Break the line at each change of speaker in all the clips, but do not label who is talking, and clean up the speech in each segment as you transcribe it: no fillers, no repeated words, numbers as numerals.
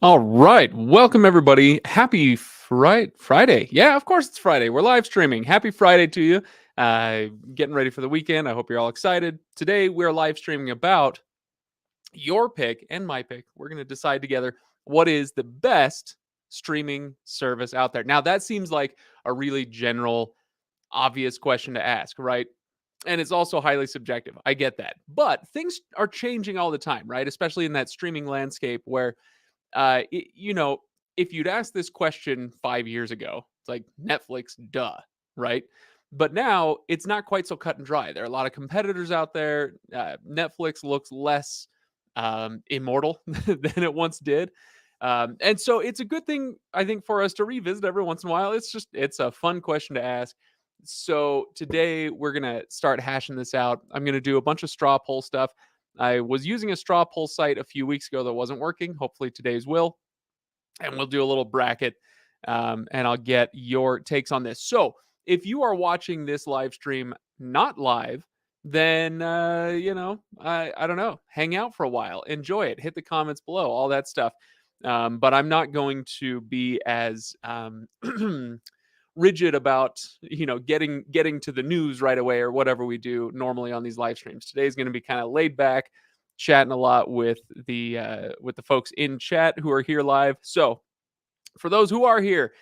All right. Welcome, everybody. Happy Friday. Yeah, of course it's Friday. We're live streaming. Happy Friday to you. Getting ready for the weekend. I hope you're all excited. Today, we're live streaming about your pick and my pick. We're going to decide together what is the best streaming service out there. Now, that seems like a really general, obvious question to ask, right? And it's also highly subjective. I get that. But things are changing all the time, right? Especially in that streaming landscape where if you'd asked this question 5 years ago, it's like Netflix, duh, right? But now it's not quite so cut and dry. There are a lot of competitors out there. Netflix looks less immortal than it once did. And so it's a good thing, I think, for us to revisit every once in a while. It's a fun question to ask. So today we're going to start hashing this out. I'm going to do a bunch of straw poll stuff. I was using a straw poll site a few weeks ago that wasn't working. Hopefully today's will. And we'll do a little bracket and I'll get your takes on this. So if you are watching this live stream not live, then, I don't know, hang out for a while, enjoy it, hit the comments below, all that stuff. But I'm not going to be as rigid about getting to the news right away or whatever we do normally on these live streams. Today's going to be kind of laid back, chatting a lot with the folks in chat who are here live. So for those who are here,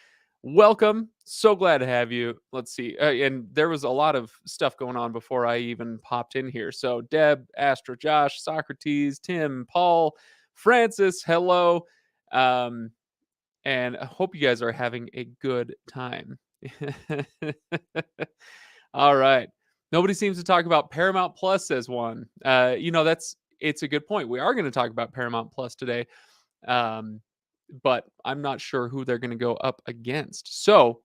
welcome. So glad to have you. Let's see. And there was a lot of stuff going on before I even popped in here. So Deb, Astra, Josh, Socrates, Tim, Paul, Francis, hello. Um, and I hope you guys are having a good time. All right. Nobody seems to talk about Paramount Plus, says one. It's a good point. We are going to talk about Paramount Plus today. Um, but I'm not sure who they're going to go up against. So,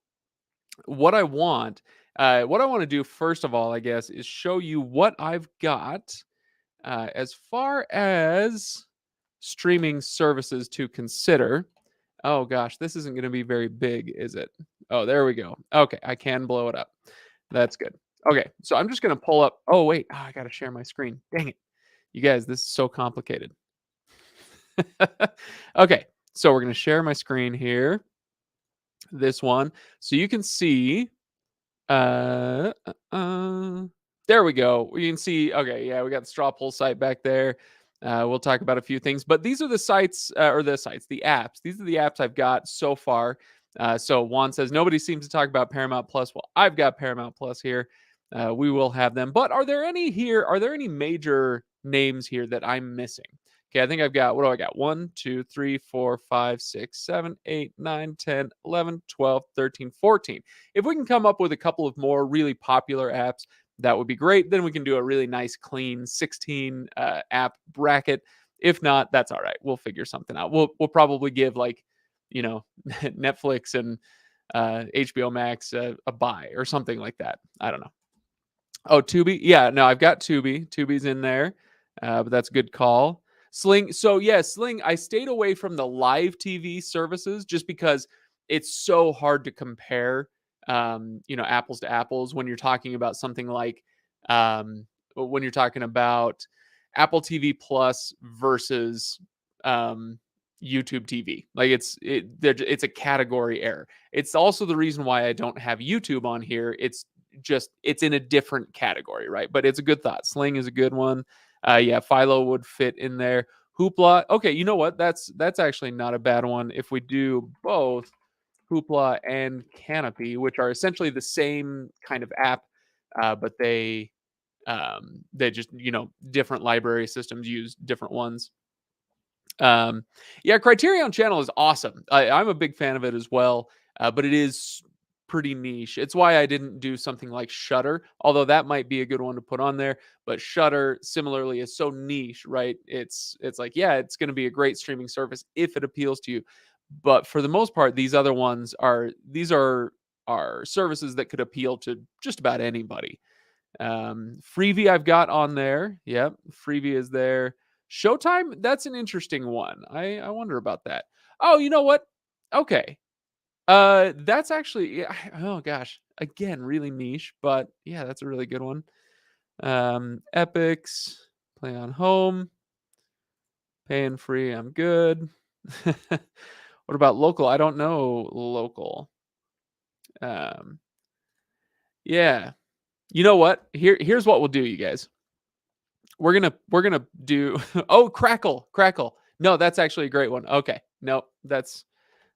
what I want, what I want to do first of all, I guess, is show you what I've got as far as streaming services to consider. Oh gosh, this isn't going to be very big, is it? Oh, there we go. Okay, I can blow it up. That's good. Okay, so I'm just going to pull up. Oh wait, I got to share my screen. Dang it, you guys, this is so complicated. Okay, so we're going to share my screen here. This one, so you can see. Uh, uh, uh, there we go. You can see. Okay, yeah, we got the straw poll site back there. We'll talk about a few things, but these are the sites the apps. These are the apps I've got so far. So Juan says nobody seems to talk about Paramount Plus. Well, I've got Paramount Plus here. We will have them. But are there any here? Are there any major names here that I'm missing? Okay, I think I've got, what do I got? 1, 2, 3, 4, 5, 6, 7, 8, 9, 10, 11, 12, 13, 14. If we can come up with a couple of more really popular apps, that would be great. Then we can do a really nice, clean 16 app bracket. If not, that's all right. We'll figure something out. We'll probably give Netflix and HBO Max a buy or something like that. I don't know. Oh, Tubi. Yeah, no, I've got Tubi. Tubi's in there, but that's a good call. Sling. So yeah, Sling. I stayed away from the live TV services just because it's so hard to compare. Apples to apples when you're talking about something like when you're talking about Apple TV Plus versus um, YouTube TV. Like it's a category error. It's also the reason why I don't have YouTube on here. It's in a different category, right? But it's a good thought. Sling is a good one. Yeah, Philo would fit in there. Hoopla. Okay, you know what? That's actually not a bad one. If we do both Hoopla and Canopy, which are essentially the same kind of app, but they just different library systems use different ones. Yeah, Criterion Channel is awesome. I'm a big fan of it as well, but it is pretty niche. It's why I didn't do something like Shutter, although that might be a good one to put on there. But Shutter, similarly, is so niche, right? It's like, yeah, it's going to be a great streaming service if it appeals to you, but for the most part, these other ones are services that could appeal to just about anybody. Freevee I've got on there. Yep, Freevee is there. Showtime, that's an interesting one. I wonder about that. Oh, you know what? Okay. That's actually, yeah, oh gosh, again, really niche, but yeah, that's a really good one. Epics, Play on Home, paying free, I'm good. What about local? I don't know local. Um, yeah. You know what? Here's what we'll do, you guys. We're gonna do oh, Crackle. Crackle. No, that's actually a great one. Okay. No, that's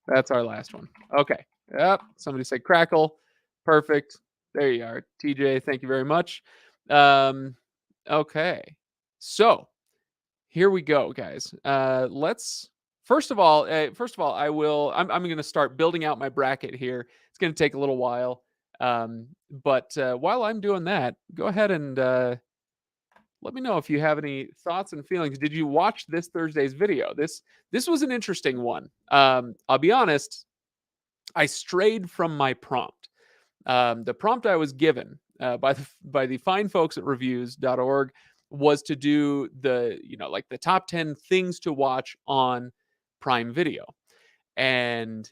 our last one. Okay. Yep. Somebody said Crackle. Perfect. There you are. TJ, thank you very much. Um, okay. So here we go, guys. Let's first of all, I'm going to start building out my bracket here. It's going to take a little while. But while I'm doing that, go ahead and let me know if you have any thoughts and feelings. Did you watch this Thursday's video? This was an interesting one. I'll be honest, I strayed from my prompt. The prompt I was given by the fine folks at Reviews.org was to do like the top 10 things to watch on Prime Video. And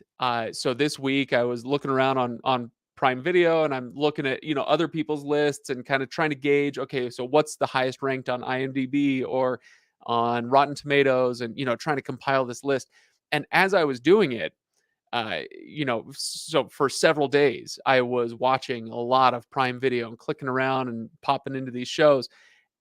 so this week I was looking around on Prime Video, and I'm looking at other people's lists and kind of trying to gauge, okay, so what's the highest ranked on IMDb or on Rotten Tomatoes, and trying to compile this list. And as I was doing it, so for several days, I was watching a lot of Prime Video and clicking around and popping into these shows.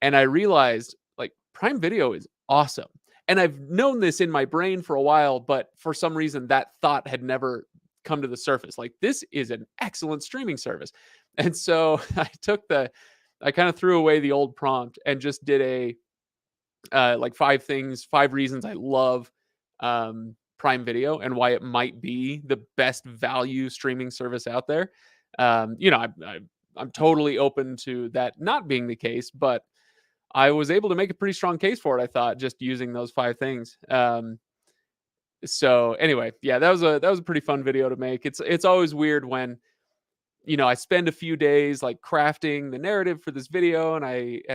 And I realized, like, Prime Video is awesome. And I've known this in my brain for a while, but for some reason that thought had never come to the surface. Like, this is an excellent streaming service. And so I kind of threw away the old prompt and just did like 5 reasons I love Prime Video and why it might be the best value streaming service out there. I'm totally open to that not being the case, but I was able to make a pretty strong case for it, I thought, just using those 5 things. So anyway, yeah, that was a pretty fun video to make. It's always weird when I spend a few days like crafting the narrative for this video, and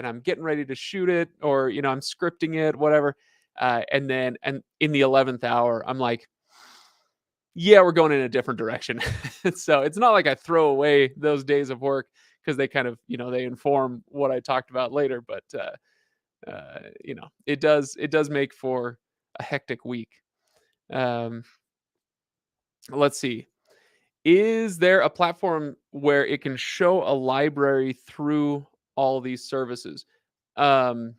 I'm getting ready to shoot it, or I'm scripting it, whatever. And in the 11th hour, I'm like, yeah, we're going in a different direction. So it's not like I throw away those days of work, because they kind of, they inform what I talked about later. But it does make for a hectic week. Um, let's see. Is there a platform where it can show a library through all these services? Um,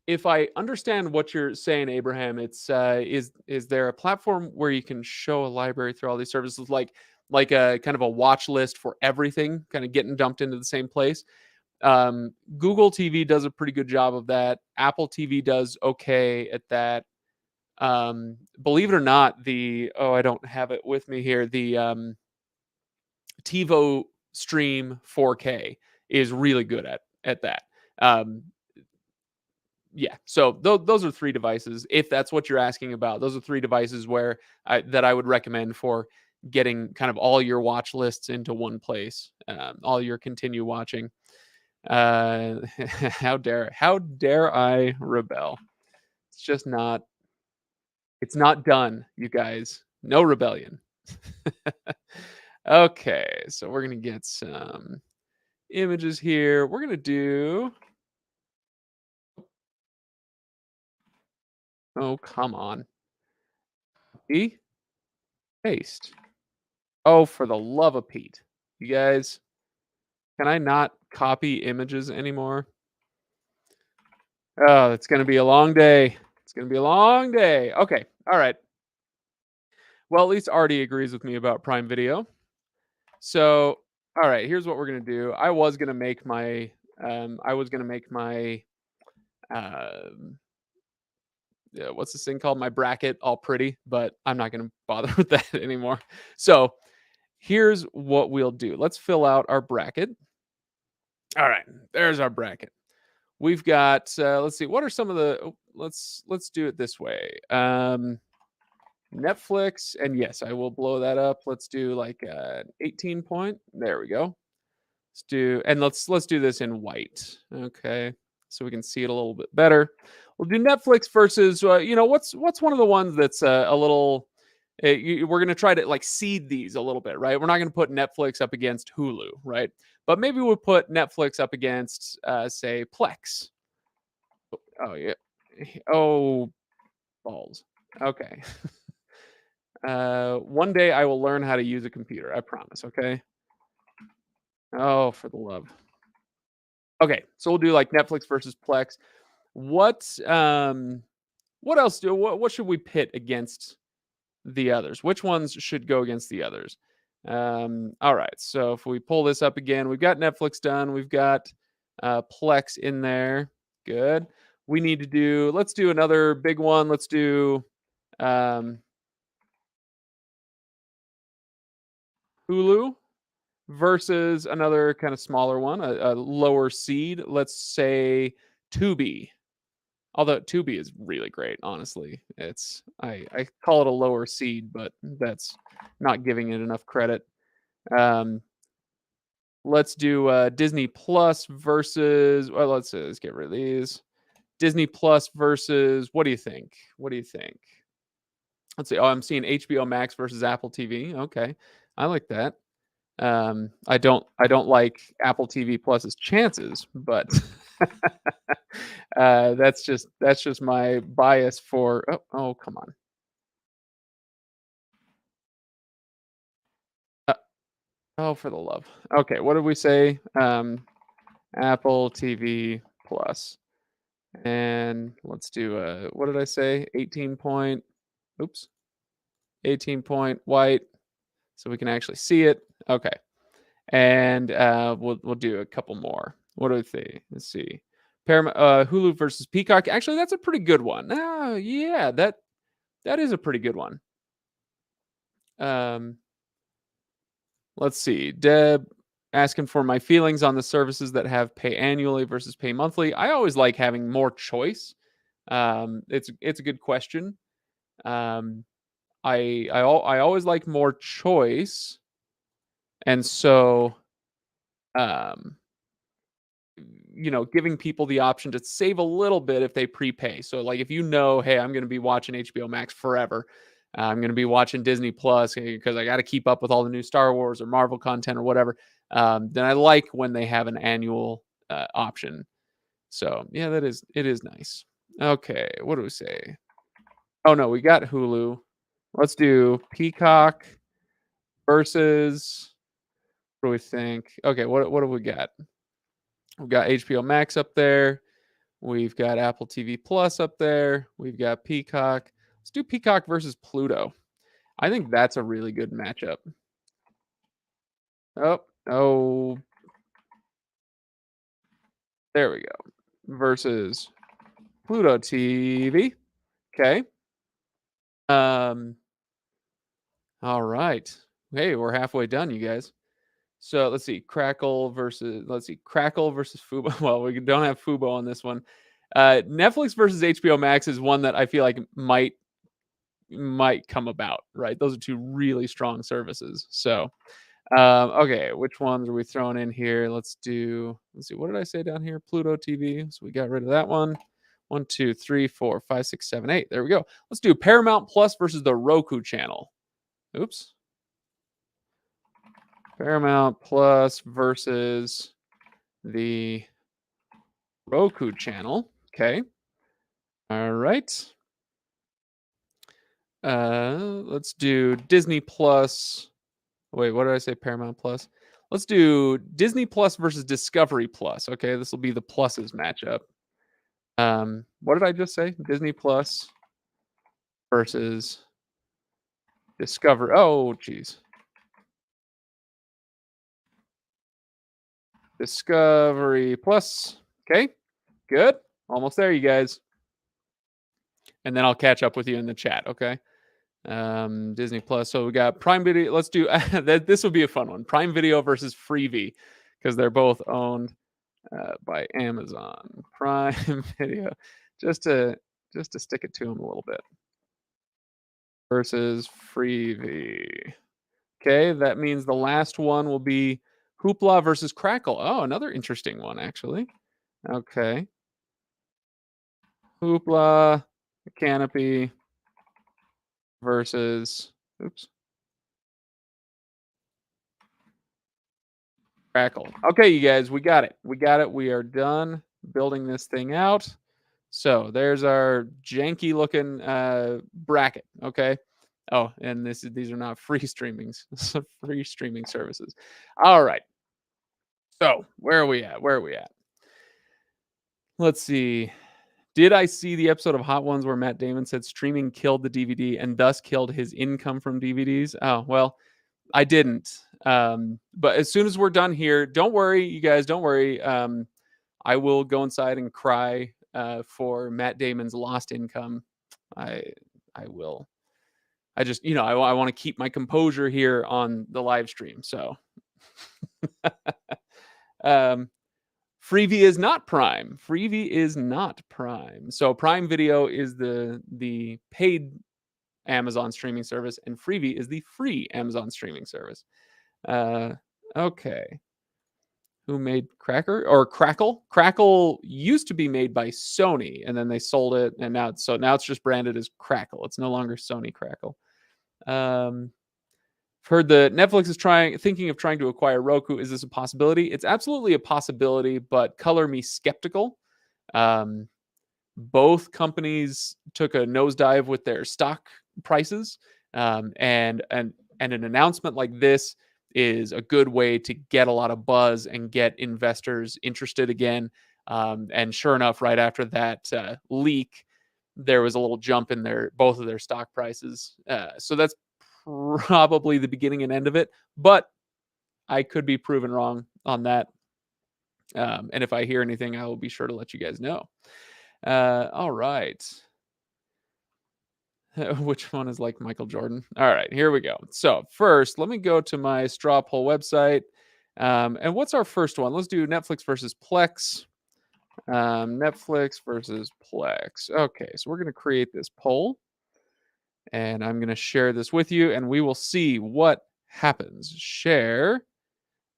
if I understand what you're saying, Abraham, it's is there a platform where you can show a library through all these services, like a kind of a watch list for everything, kind of getting dumped into the same place? Google TV does a pretty good job of that. Apple TV does okay at that. Believe it or not, I don't have it with me here. The TiVo Stream 4K is really good at that. Um, yeah, so those are 3 devices. If that's what you're asking about, those are 3 devices that I would recommend for getting kind of all your watch lists into one place, all your continue watching. How dare I rebel? It's just not. It's not done, you guys. No rebellion. Okay, so we're gonna get some images here. We're gonna do. Oh, come on. E paste. Oh, for the love of Pete, you guys. Can I not copy images anymore? Oh, it's gonna be a long day. It's gonna be a long day. Okay, all right. Well, at least Artie agrees with me about Prime Video. So, all right, here's what we're gonna do. I was gonna make my um, yeah, what's this thing called? My bracket all pretty, but I'm not gonna bother with that anymore. So here's what we'll do. Let's fill out our bracket. All right, there's our bracket. We've got. Let's see. What are some of the? Let's do it this way. Netflix, and yes, I will blow that up. Let's do like 18 point. There we go. Let's do this in white. Okay, so we can see it a little bit better. We'll do Netflix versus what's one of the ones that's a little. We're gonna try to like seed these a little bit, right? We're not gonna put Netflix up against Hulu, right? But maybe we'll put Netflix up against say Plex. Oh yeah. Oh balls. Okay. One day I will learn how to use a computer. I promise. Okay. Oh, for the love. Okay, so we'll do like Netflix versus Plex. What what else what should we pit against the others? Which ones should go against the others? All right. So if we pull this up again, we've got Netflix done. We've got Plex in there. Good. We need to do. Let's do another big one. Let's do um, Hulu versus another kind of smaller one, a lower seed. Let's say Tubi. Although Tubi is really great, honestly. I call it a lower seed, but that's not giving it enough credit. Um, let's do Disney Plus versus. Well, let's get rid of these. Disney Plus versus. What do you think? What do you think? Let's see. Oh, I'm seeing HBO Max versus Apple TV. Okay, I like that. I don't like Apple TV Plus's chances, but that's just my bias for. Oh, come on. Uh, oh, for the love. Okay, what did we say? Apple TV Plus, and let's do what did I say? 18 point. Oops, 18 point white, so we can actually see it. Okay, and we'll do a couple more. What do we say? Let's see. Paramount Hulu versus Peacock. Actually, that's a pretty good one. Yeah, that is a pretty good one. Um, let's see. Deb asking for my feelings on the services that have pay annually versus pay monthly. I always like having more choice. It's a good question. Um, I always like more choice, and so um, giving people the option to save a little bit if they prepay. So, like, if hey, I'm going to be watching HBO Max forever, I'm going to be watching Disney Plus because I got to keep up with all the new Star Wars or Marvel content or whatever. Then I like when they have an annual option. So, yeah, it is nice. Okay, what do we say? Oh no, we got Hulu. Let's do Peacock versus. What do we think? Okay, what have we got? We've got HBO Max up there. We've got Apple TV Plus up there. We've got Peacock. Let's do Peacock versus Pluto. I think that's a really good matchup. Oh, there we go. Versus Pluto TV. Okay. Um. All right. Hey, we're halfway done, you guys. So let's see. Crackle versus Fubo. Well, we don't have Fubo on this one. Netflix versus HBO Max is one that I feel like might come about, right? Those are two really strong services. So, okay, which ones are we throwing in here? Let's see. What did I say down here? Pluto TV. So we got rid of that one. 1, 2, 3, 4, 5, 6, 7, 8. There we go. Let's do Paramount Plus versus the Roku channel. Oops. Paramount Plus versus the Roku channel. Okay. All right. Let's do Disney Plus. Wait, what did I say? Paramount Plus. Let's do Disney Plus versus Discovery Plus. Okay, this will be the pluses matchup. What did I just say? Disney Plus versus Discover. Oh, geez. Discovery Plus. Okay, good. Almost there, you guys. And then I'll catch up with you in the chat. Okay. Disney Plus. So we got Prime Video. Let's do this. Will be a fun one. Prime Video versus Freevee because they're both owned by Amazon Prime Video. Just to stick it to them a little bit. Versus Freevee. Okay, that means the last one will be Hoopla versus Crackle. Oh, another interesting one actually. Okay. Hoopla, Canopy versus Crackle. Okay, you guys, we got it. We got it. We are done building this thing out. So there's our janky looking bracket. Okay. Oh, and these are not free streamings, free streaming services. All right. So where are we at? Where are we at? Let's see. Did I see the episode of Hot Ones where Matt Damon said streaming killed the DVD and thus killed his income from DVDs? Oh, well, I didn't. But as soon as we're done here, don't worry, you guys, don't worry. I will go inside and cry for Matt Damon's lost income. I I will. I just, I want to keep my composure here on the live stream. So, um, Freevee is not Prime. Freevee is not Prime. So Prime Video is the paid Amazon streaming service, and Freevee is the free Amazon streaming service. Uh, okay. Who made Cracker or Crackle? Crackle used to be made by Sony, and then they sold it, and now it's just branded as Crackle. It's no longer Sony Crackle. Heard that Netflix is thinking of trying to acquire Roku. Is this a possibility? It's absolutely a possibility, but color me skeptical. Um, Both companies took a nosedive with their stock prices, and an announcement like this is a good way to get a lot of buzz and get investors interested again. And sure enough, right after that leak, there was a little jump in both of their stock prices. So that's probably the beginning and end of it, but I could be proven wrong on that. And if I hear anything, I will be sure to let you guys know. All right. Which one is like Michael Jordan? All right, here we go. So first, let me go to my straw poll website. And what's our first one? Let's do Netflix versus Plex. Netflix versus Plex. Okay, so we're going to create this poll, and I'm going to share this with you, and we will see what happens. Share.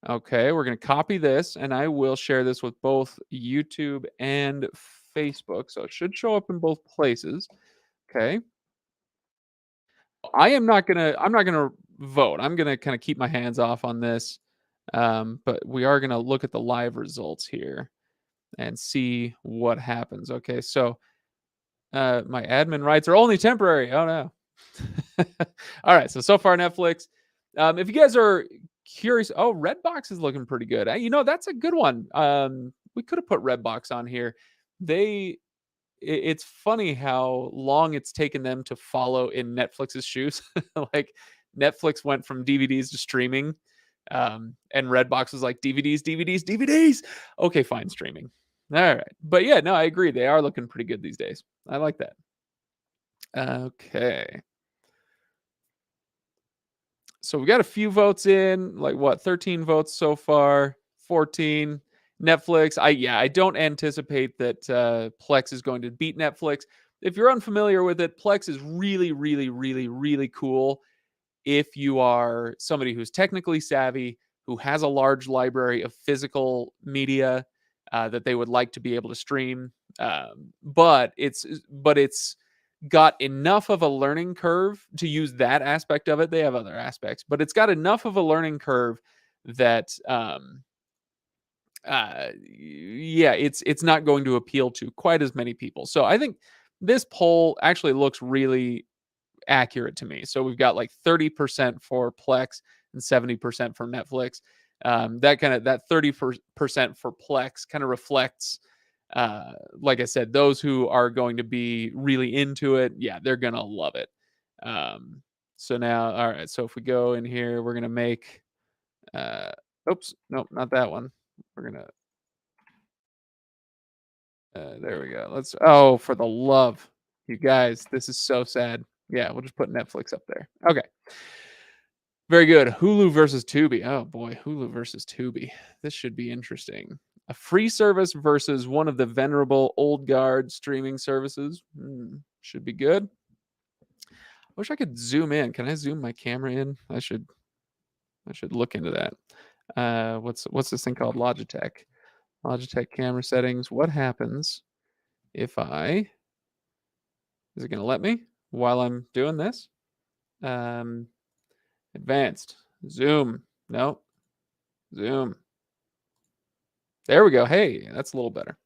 Okay, we're going to copy this, and I will share this with both YouTube and Facebook, so it should show up in both places. Okay. I'm not gonna vote. I'm gonna kind of keep my hands off on this. But we are gonna look at the live results here and see what happens. Okay, so my admin rights are only temporary. Oh no. All right, so far Netflix. If you guys are curious, oh, Redbox is looking pretty good. That's a good one. We could have put Redbox on here. They it's funny how long it's taken them to follow in Netflix's shoes. Like Netflix went from DVDs to streaming, and Redbox was like DVDs, DVDs, DVDs. Okay, fine, streaming. All right, but yeah, no, I agree. They are looking pretty good these days. I like that. Okay, so we got a few votes in. Like what? 13 votes so far. 14. Netflix. I don't anticipate that Plex is going to beat Netflix. If you're unfamiliar with it, Plex is really, really, really, really cool if you are somebody who's technically savvy, who has a large library of physical media that they would like to be able to stream. But it's got enough of a learning curve to use that aspect of it. They have other aspects, but it's got enough of a learning curve that yeah, it's not going to appeal to quite as many people. So I think this poll actually looks really accurate to me. So we've got like 30% for Plex and 70% for Netflix. That 30% for Plex kind of reflects, like I said, those who are going to be really into it. Yeah, they're gonna love it. So now, all right. So if we go in here, we're gonna make. Uh, Oops, nope, not that one. We're gonna there we go. Oh, for the love, you guys, this is so sad. Yeah, we'll just put Netflix up there. Okay. Very good. Hulu versus Tubi. Oh boy, Hulu versus Tubi. This should be interesting. A free service versus one of the venerable old guard streaming services. Should be good. I wish I could zoom in. Can I zoom my camera in? I should look into that. What's this thing called? Logitech. Logitech camera settings. What happens if is it going to let me while I'm doing this? Um, Advanced. Zoom. No. Zoom. There we go. Hey, that's a little better.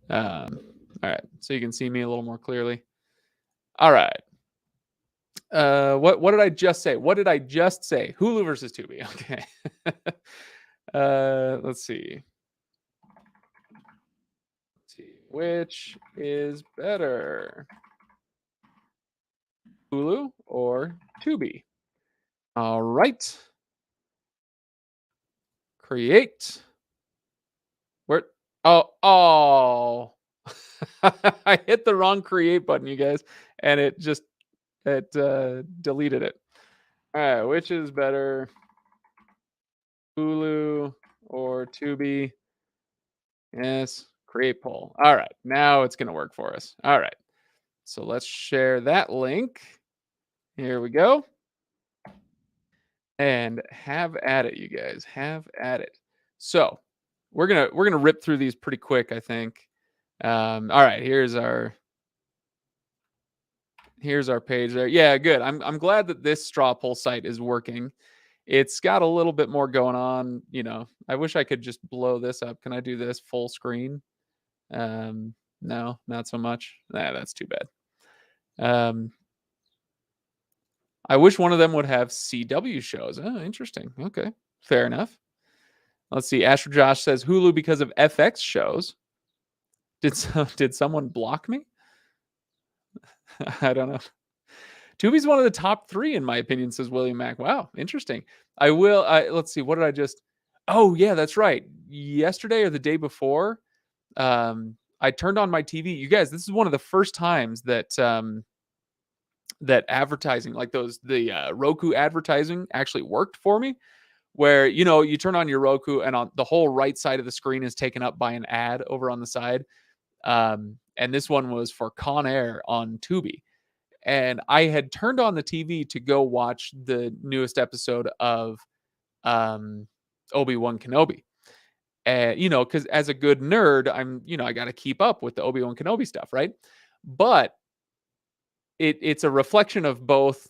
Um, All right, so you can see me a little more clearly. All right. What did I just say? What did I just say? Hulu versus Tubi. Okay. Let's see. Which is better, Hulu or Tubi? All right. Create. Where? Oh. I hit the wrong create button, you guys, and it deleted it. All right, which is better, Hulu or Tubi? Yes, create poll. All right, now it's gonna work for us. All right, so let's share that link. Here we go, and have at it, you guys. Have at it. So we're gonna rip through these pretty quick, I think. All right, here's our page there. Yeah, good. I'm glad that this straw poll site is working. It's got a little bit more going on. I wish I could just blow this up. Can I do this full screen? No, not so much. That's too bad. I wish one of them would have CW shows. Oh, interesting. Okay, fair enough. Let's see. Asher Josh says Hulu because of FX shows. Did someone block me? I don't know. Tubi's one of the top 3 in my opinion, says William Mack. Wow, interesting. Let's see. What did I just? Oh yeah, that's right. Yesterday or the day before, I turned on my TV. You guys, this is one of the first times that advertising, like the Roku advertising, actually worked for me. Where you turn on your Roku and on the whole right side of the screen is taken up by an ad over on the side. And this one was for Con Air on Tubi. And I had turned on the TV to go watch the newest episode of Obi-Wan Kenobi. And, because as a good nerd, I got to keep up with the Obi-Wan Kenobi stuff, right? But it's a reflection of both,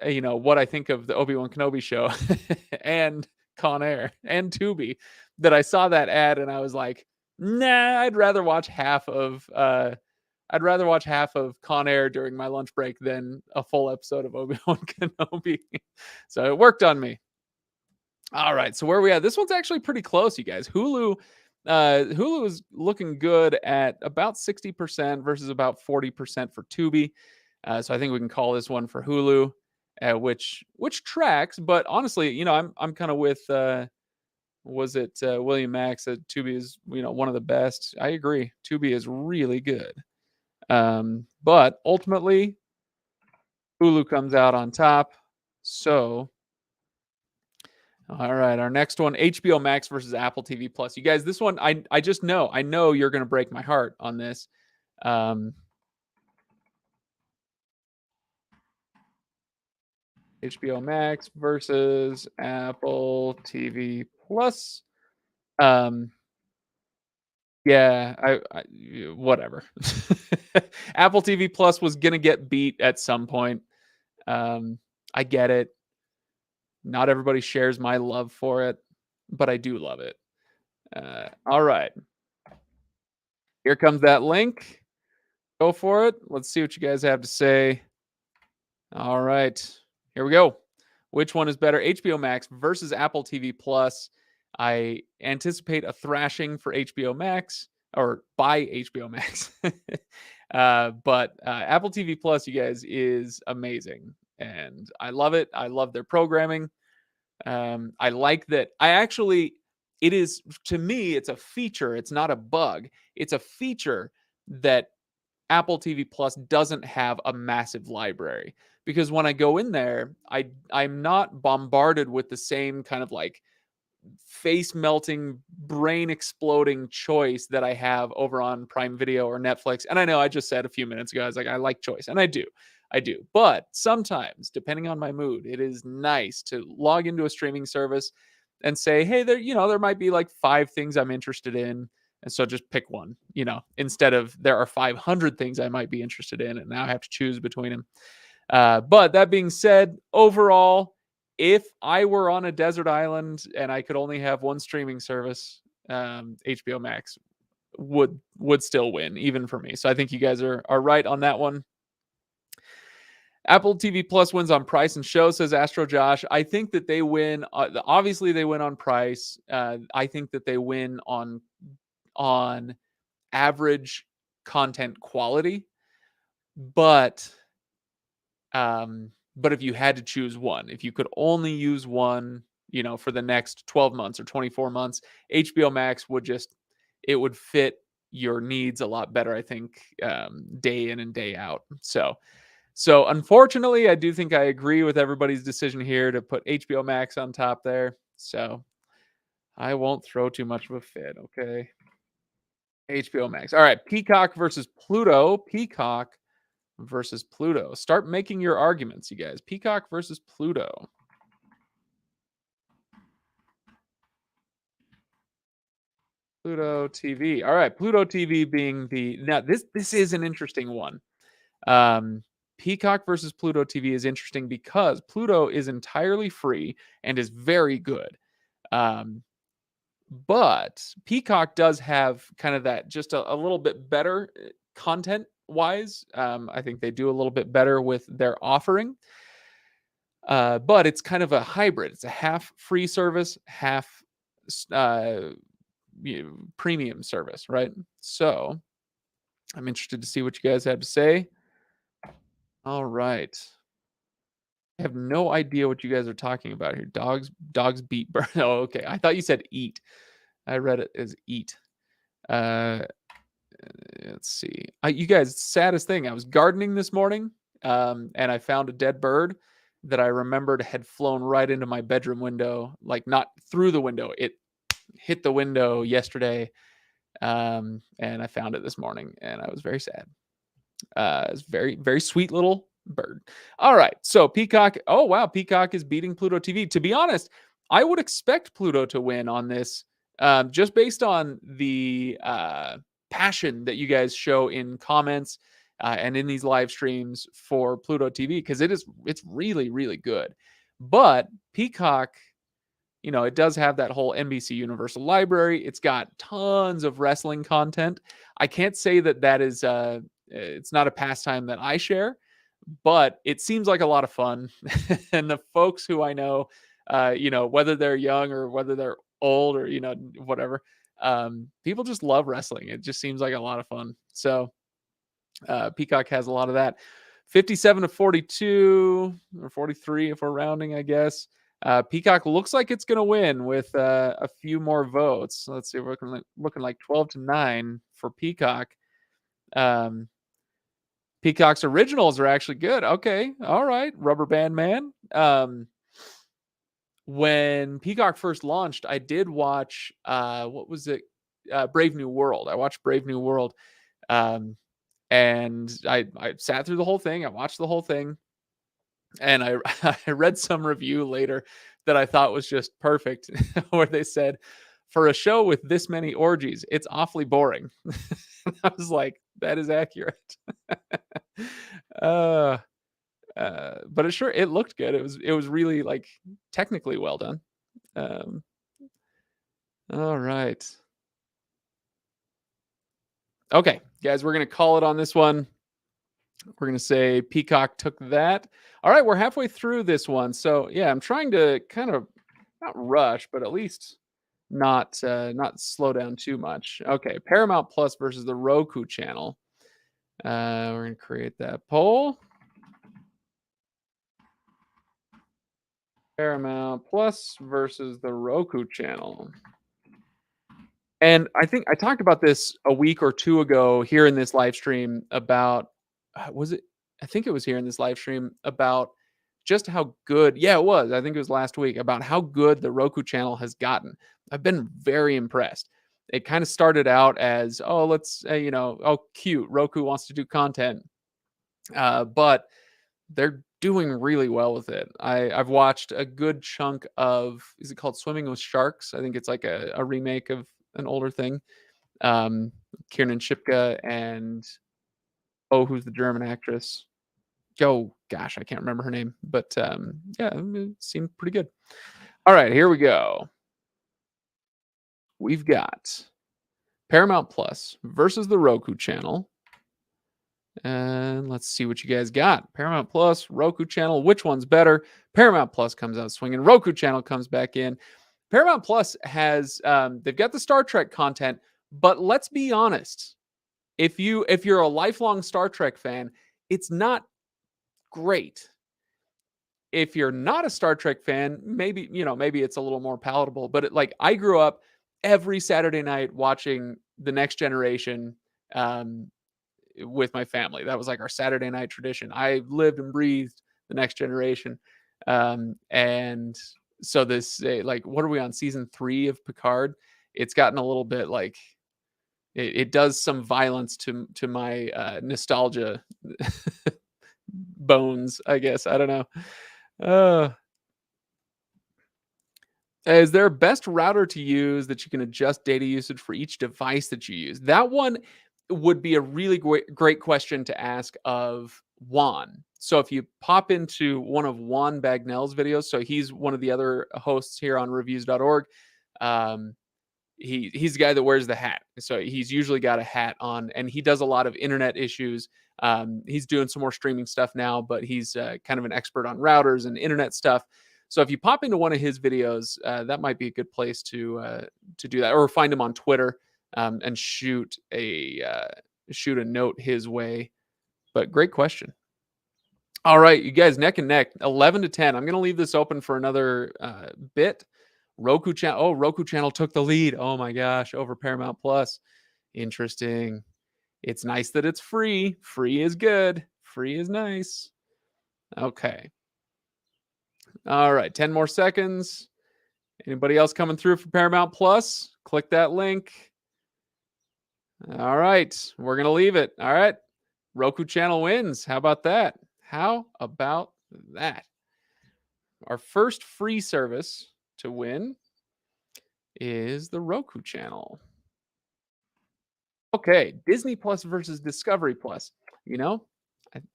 what I think of the Obi-Wan Kenobi show and Con Air and Tubi, that I saw that ad and I was like, nah, I'd rather watch half of Con Air during my lunch break than a full episode of Obi-Wan Kenobi. So it worked on me. All right, so where are we at? This one's actually pretty close, you guys. Hulu is looking good at about 60% versus about 40% for Tubi. So I think we can call this one for Hulu, which tracks. But honestly, I'm kind of with William Max that Tubi is one of the best. I agree. Tubi is really good. But ultimately, Hulu comes out on top. So, all right, our next one, HBO Max versus Apple TV Plus. You guys, this one, I just know. I know you're going to break my heart on this. HBO Max versus Apple TV Plus. Yeah, I whatever. Apple TV Plus was going to get beat at some point. I get it. Not everybody shares my love for it, but I do love it. All right. Here comes that link. Go for it. Let's see what you guys have to say. All right. Here we go. Which one is better? HBO Max versus Apple TV Plus. I anticipate a thrashing for HBO Max, or by HBO Max. But Apple TV Plus, you guys, is amazing. And I love it. I love their programming. I like that. It is, to me, it's a feature. It's not a bug. It's a feature that Apple TV Plus doesn't have a massive library, because when I go in there, I'm not bombarded with the same kind of like face melting, brain exploding choice that I have over on Prime Video or Netflix. And I know I just said a few minutes ago, I was like, I like choice, and I do. But sometimes, depending on my mood, it is nice to log into a streaming service and say, hey, there might be like 5 things I'm interested in. And so just pick one, instead of there are 500 things I might be interested in, and now I have to choose between them. But that being said, overall, if I were on a desert island and I could only have one streaming service, HBO Max would still win even for me. So I think you guys are right on that one. Apple TV Plus wins on price and show, says Astro Josh. I think that they win. Obviously, they win on price. I think that they win on average content quality. But if you had to choose one, if you could only use one, for the next 12 months or 24 months, HBO Max would fit your needs a lot better, I think, day in and day out. So unfortunately, I do think I agree with everybody's decision here to put HBO Max on top there. So I won't throw too much of a fit, okay? HBO Max. All right, Peacock versus Pluto. Peacock versus Pluto. Start making your arguments, you guys. Peacock versus Pluto. Pluto TV. All right, Pluto TV being now this is an interesting one. Peacock versus Pluto TV is interesting because Pluto is entirely free and is very good. But Peacock does have kind of that just a little bit better content wise. I think they do a little bit better with their offering. But it's kind of a hybrid. It's a half free service, half uh, premium service, right? So I'm interested to see what you guys have to say. All right. I have no idea what you guys are talking about here. Dogs beat bird. Oh, okay. I thought you said eat. I read it as eat. Uh, let's see. You guys, saddest thing. I was gardening this morning, and I found a dead bird that I remembered had flown right into my bedroom window, like not through the window. It hit the window yesterday, and I found it this morning, and I was very sad. It's very, very sweet little bird. All right. So Peacock. Oh, wow. Peacock is beating Pluto TV. To be honest, I would expect Pluto to win on this, just based on the passion that you guys show in comments and in these live streams for Pluto TV, because it's really, really good. But Peacock, it does have that whole NBC Universal library. It's got tons of wrestling content. I can't say that is it's not a pastime that I share, but it seems like a lot of fun. And the folks who I know, whether they're young or whether they're old or whatever, people just love wrestling. It just seems like a lot of fun. So Peacock has a lot of that. 57 to 42 or 43 if we're rounding, I guess. Peacock looks like it's going to win with a few more votes. Let's see, we're looking like 12 to 9 for Peacock. Peacock's originals are actually good. Okay, all right, Rubber Band Man. When Peacock first launched, I did watch what was it? Brave New World. I watched Brave New World, and I sat through the whole thing. I watched the whole thing. And I I read some review later that I thought was just perfect, where they said, "For a show with this many orgies, it's awfully boring." I was like, "That is accurate." uh, but it looked good. It was really like technically well done. Um, all right, okay, guys, we're gonna call it on this one. We're going to say Peacock took that. All right, we're halfway through this one. So, yeah, I'm trying to kind of not rush, but at least not slow down too much. Okay, Paramount Plus versus the Roku channel. We're going to create that poll. Paramount Plus versus the Roku channel. And I think I talked about this a week or two ago here in this live stream about was it? I think it was here in this live stream about just how good. Yeah, it was. I think it was last week about how good the Roku channel has gotten. I've been very impressed. It kind of started out as, oh, let's oh, cute. Roku wants to do content, but they're doing really well with it. I've watched a good chunk of. Is it called Swimming with Sharks? I think it's like a remake of an older thing. Kiernan Shipka and who's the German actress? Oh gosh, I can't remember her name, but yeah, it seemed pretty good. All right, here we go. We've got Paramount Plus versus the Roku channel. And let's see what you guys got. Paramount Plus, Roku channel. Which one's better? Paramount Plus comes out swinging. Roku channel comes back in. Paramount Plus has they've got the Star Trek content, but let's be honest. If you're a lifelong Star Trek fan, it's not great. If you're not a Star Trek fan, maybe maybe it's a little more palatable. But like I grew up every Saturday night watching The Next Generation with my family. That was like our Saturday night tradition. I lived and breathed The Next Generation, and so this like what are we on season 3 of Picard? It's gotten a little bit like it does some violence to my nostalgia bones, I guess. I don't know. Uh, is there a best router to use that you can adjust data usage for each device that you use? That one would be a really great question to ask of Juan. So if you pop into one of Juan Bagnell's videos, so he's one of the other hosts here on Reviews.org. Um, he's the guy that wears the hat. So he's usually got a hat on, and he does a lot of internet issues. He's doing some more streaming stuff now, but he's kind of an expert on routers and internet stuff. So if you pop into one of his videos, that might be a good place to do that, or find him on Twitter and shoot a note his way. But great question. All right, you guys, neck and neck, 11-10. I'm going to leave this open for another bit. Roku channel. Oh, Roku channel took the lead. Oh my gosh, over Paramount Plus. Interesting. It's nice that it's free. Free is good. Free is nice. Okay. All right, 10 more seconds. Anybody else coming through for Paramount Plus? Click that link. All right, we're going to leave it. All right. Roku channel wins. How about that? How about that? Our first free service to win is the Roku channel. Okay, Disney Plus versus Discovery Plus.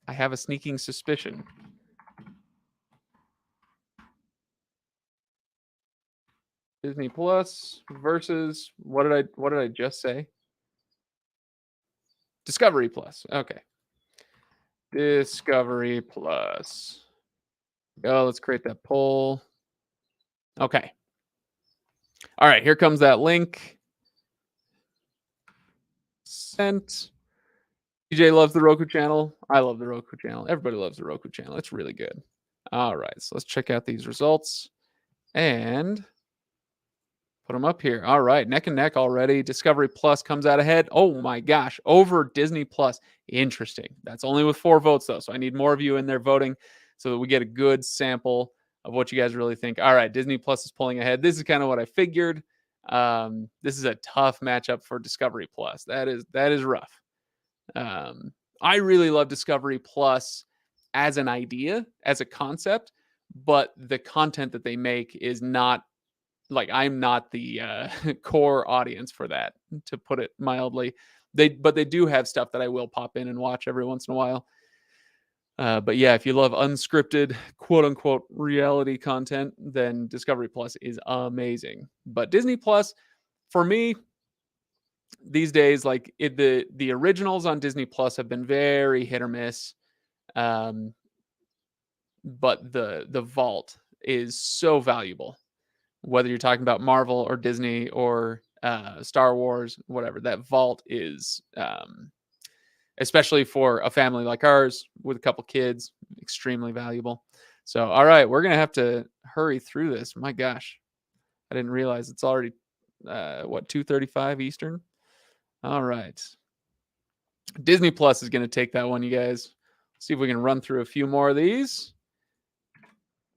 I have a sneaking suspicion. Disney Plus versus what did I just say? Discovery Plus. Okay. Discovery Plus. Oh, let's create that poll. Okay. All right, here comes that link. Sent. DJ loves the Roku channel. I love the Roku channel. Everybody loves the Roku channel. It's really good. All right, so let's check out these results and put them up here. All right, neck and neck already. Discovery Plus comes out ahead. Oh my gosh, over Disney Plus. Interesting. That's only with 4 votes though, so I need more of you in there voting so that we get a good sample of what you guys really think. All right, Disney Plus is pulling ahead. This is kind of what I figured. This is a tough matchup for Discovery Plus. That is rough. I really love Discovery Plus as an idea, as a concept, but the content that they make is not like I'm not the core audience for that, to put it mildly. But they do have stuff that I will pop in and watch every once in a while. But yeah, if you love unscripted, quote unquote, reality content, then Discovery Plus is amazing. But Disney Plus, for me, these days, like the originals on Disney Plus have been very hit or miss. But the vault is so valuable, whether you're talking about Marvel or Disney or Star Wars, whatever. That vault is, especially for a family like ours with a couple kids, extremely valuable. So, all right, we're gonna have to hurry through this. My gosh, I didn't realize it's already 2:35 Eastern. All right, Disney Plus is gonna take that one, you guys. See if we can run through a few more of these.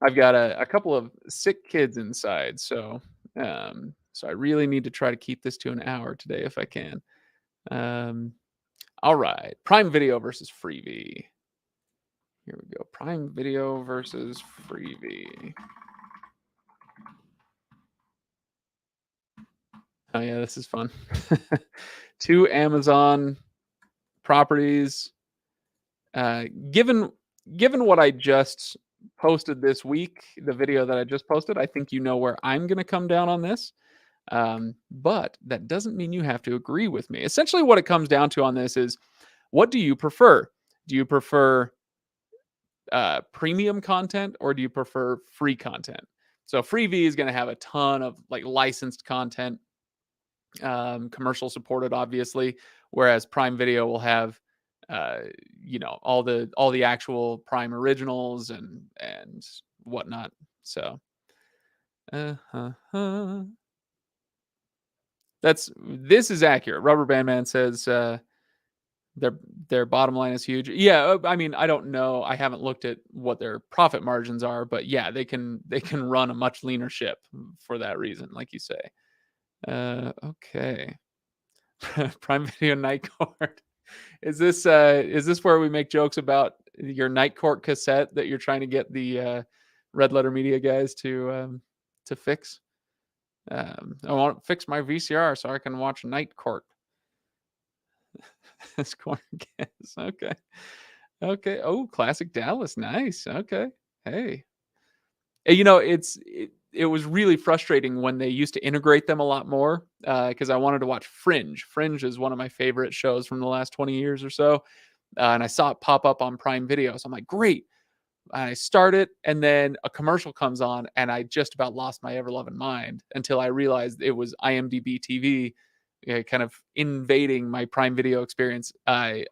I've got a couple of sick kids inside, so I really need to try to keep this to an hour today if I can. All right, Prime Video versus Freevee. Here we go. Prime Video versus Freevee. Oh yeah, this is fun. 2 Amazon properties. Given what I just posted this week, the video that I just posted, I think you know where I'm going to come down on this. But that doesn't mean you have to agree with me. Essentially, what it comes down to on this is, what do you prefer? Do you prefer premium content, or do you prefer free content? So Freevee is going to have a ton of like licensed content, commercial supported, obviously, whereas Prime Video will have, uh, all the actual Prime originals and whatnot. So, uh, this is accurate. Rubber Band Man says their their bottom line is huge. Yeah, I mean, I don't know. I haven't looked at what their profit margins are, but yeah, they can run a much leaner ship for that reason, like you say. Okay. Prime Video Night Court. Is this where we make jokes about your Night Court cassette that you're trying to get the Red Letter Media guys to fix? I want to fix my VCR so I can watch Night Court. This corner gas. Okay. Okay. Oh, classic Dallas. Nice. Okay. Hey. It was really frustrating when they used to integrate them a lot more, because I wanted to watch Fringe. Fringe is one of my favorite shows from the last 20 years or so, and I saw it pop up on Prime Video. So I'm like, great. I start it, and then a commercial comes on, and I just about lost my ever loving mind until I realized it was IMDb TV, kind of invading my Prime Video experience. I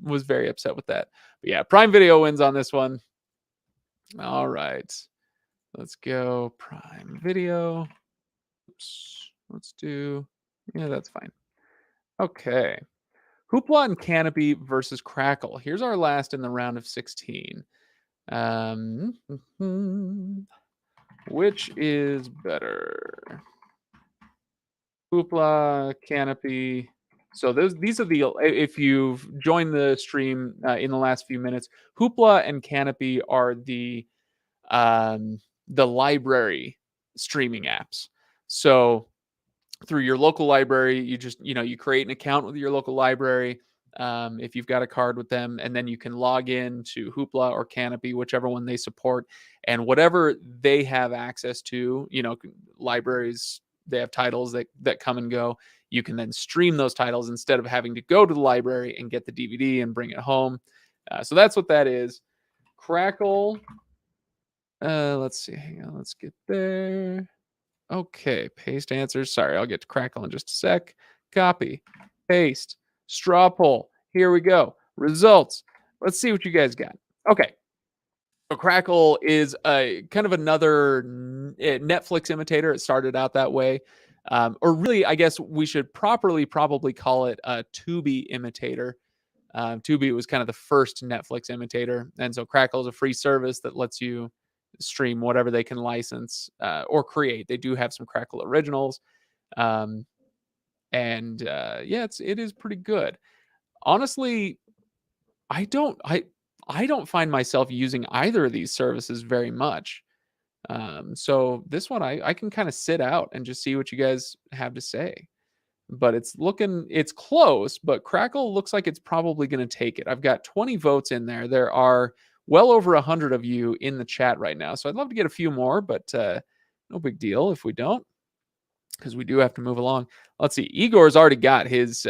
was very upset with that. But yeah, Prime Video wins on this one. All right. Let's go Prime Video. Oops. Let's do, yeah, that's fine. Okay. Hoopla and Canopy versus Crackle. Here's our last in the round of 16. Which is better? Hoopla, Canopy. So these are if you've joined the stream in the last few minutes, Hoopla and Canopy are the library streaming apps. So through your local library, you create an account with your local library, if you've got a card with them, and then you can log in to Hoopla or Canopy, whichever one they support, and whatever they have access to, libraries, they have titles that come and go. You can then stream those titles instead of having to go to the library and get the DVD and bring it home. So that's what that is. Crackle. Let's see. Hang on. Let's get there. Okay, paste answers. Sorry, I'll get to Crackle in just a sec. Copy, paste, straw poll. Here we go. Results. Let's see what you guys got. Okay. So Crackle is a kind of another Netflix imitator. It started out that way. Or really, I guess we should probably call it a Tubi imitator. Tubi was kind of the first Netflix imitator. And so Crackle is a free service that lets you stream whatever they can license or create. They do have some Crackle originals. Yeah, it is pretty good. Honestly, I don't find myself using either of these services very much. So this one I can kind of sit out and just see what you guys have to say. But it's close, but Crackle looks like it's probably going to take it. I've got 20 votes in there. There are well over 100 of you in the chat right now. So I'd love to get a few more, but no big deal if we don't, because we do have to move along. Let's see. Igor's already got his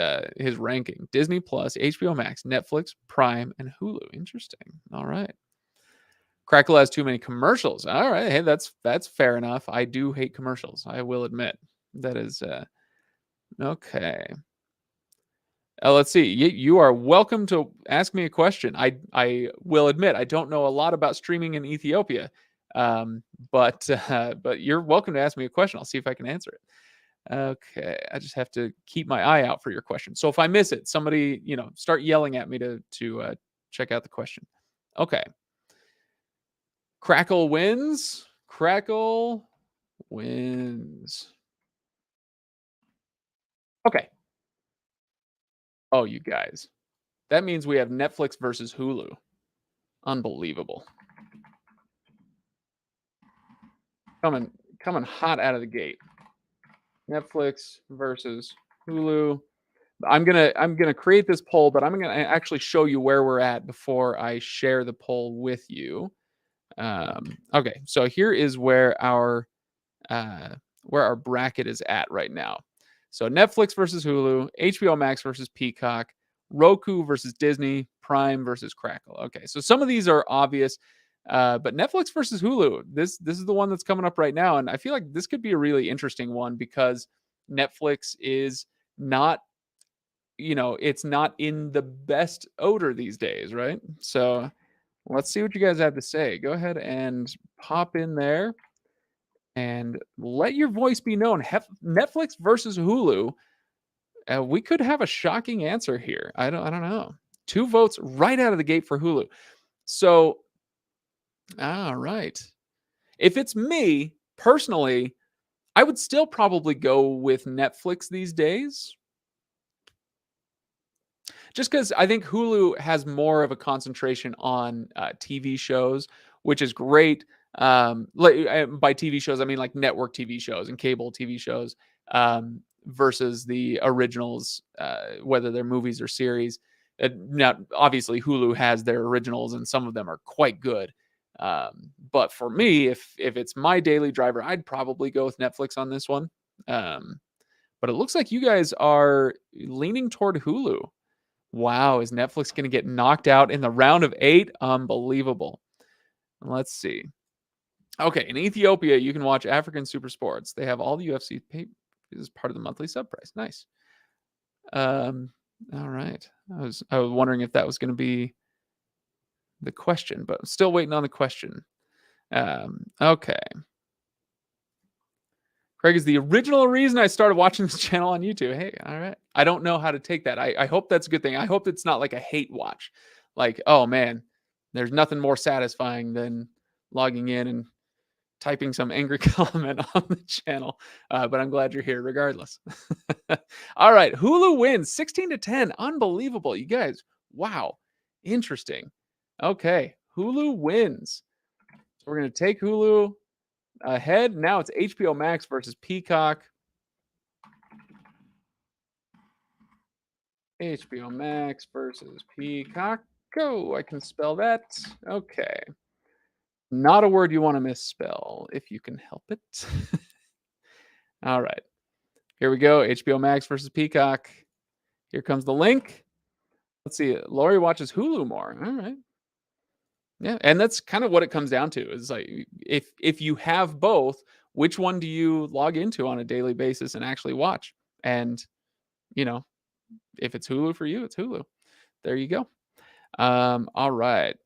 ranking. Disney Plus, HBO Max, Netflix, Prime, and Hulu. Interesting. All right. Crackle has too many commercials. All right. Hey, that's fair enough. I do hate commercials. I will admit. That is okay. Let's see. You are welcome to ask me a question. I will admit I don't know a lot about streaming in Ethiopia, but you're welcome to ask me a question. I'll see if I can answer it. Okay, I just have to keep my eye out for your question. So if I miss it, somebody start yelling at me to check out the question. Okay. Crackle wins. Crackle wins. Okay. Oh, you guys. That means we have Netflix versus Hulu. Unbelievable. Coming hot out of the gate. Netflix versus Hulu. I'm gonna create this poll, but I'm gonna actually show you where we're at before I share the poll with you. Okay, so here is where our where our bracket is at right now. So Netflix versus Hulu, HBO Max versus Peacock, Roku versus Disney, Prime versus Crackle. Okay, so some of these are obvious, but Netflix versus Hulu. This is the one that's coming up right now, and I feel like this could be a really interesting one because Netflix is not, it's not in the best odor these days, right? So let's see what you guys have to say. Go ahead and pop in there and let your voice be known. Netflix versus Hulu. We could have a shocking answer here. I don't know. 2 votes right out of the gate for Hulu. So, all right. If it's me personally, I would still probably go with Netflix these days. Just because I think Hulu has more of a concentration on TV shows, which is great. By TV shows, I mean like network TV shows and cable TV shows, versus the originals, whether they're movies or series. Now, obviously, Hulu has their originals, and some of them are quite good. But for me, if it's my daily driver, I'd probably go with Netflix on this one. But it looks like you guys are leaning toward Hulu. Wow, is Netflix going to get knocked out in the round of 8? Unbelievable. Let's see. Okay, in Ethiopia, you can watch African Super Sports. They have all the UFC pay as part of the monthly sub price. Nice. All right. I was wondering if that was going to be the question, but I'm still waiting on the question. Okay. Craig is the original reason I started watching this channel on YouTube. Hey, all right. I don't know how to take that. I hope that's a good thing. I hope it's not like a hate watch. Like, oh man, there's nothing more satisfying than logging in and typing some angry comment on the channel. But I'm glad you're here regardless. All right. Hulu wins 16-10. Unbelievable. You guys, wow. Interesting. Okay. Hulu wins. So we're going to take Hulu ahead. Now it's HBO Max versus Peacock. HBO Max versus Peacock. Go. I can spell that. Okay. Not a word you want to misspell if you can help it. All right. Here we go. HBO Max versus Peacock. Here comes the link. Let's see. Lori watches Hulu more. All right. Yeah, and that's kind of what it comes down to. Is like if you have both, which one do you log into on a daily basis and actually watch? And you know, if it's Hulu for you, it's Hulu. There you go. All right.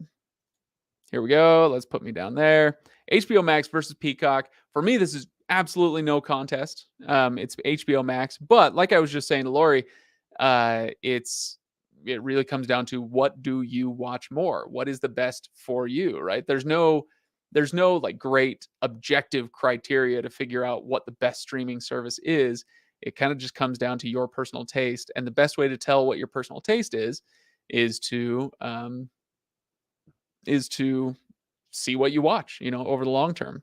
Here we go. Let's put me down there. HBO Max versus Peacock. For me, this is absolutely no contest. It's HBO Max, but like I was just saying to Lori, it really comes down to what do you watch more? What is the best for you, right? There's no like great objective criteria to figure out what the best streaming service is. It kind of just comes down to your personal taste, and the best way to tell what your personal taste is to see what you watch, over the long term.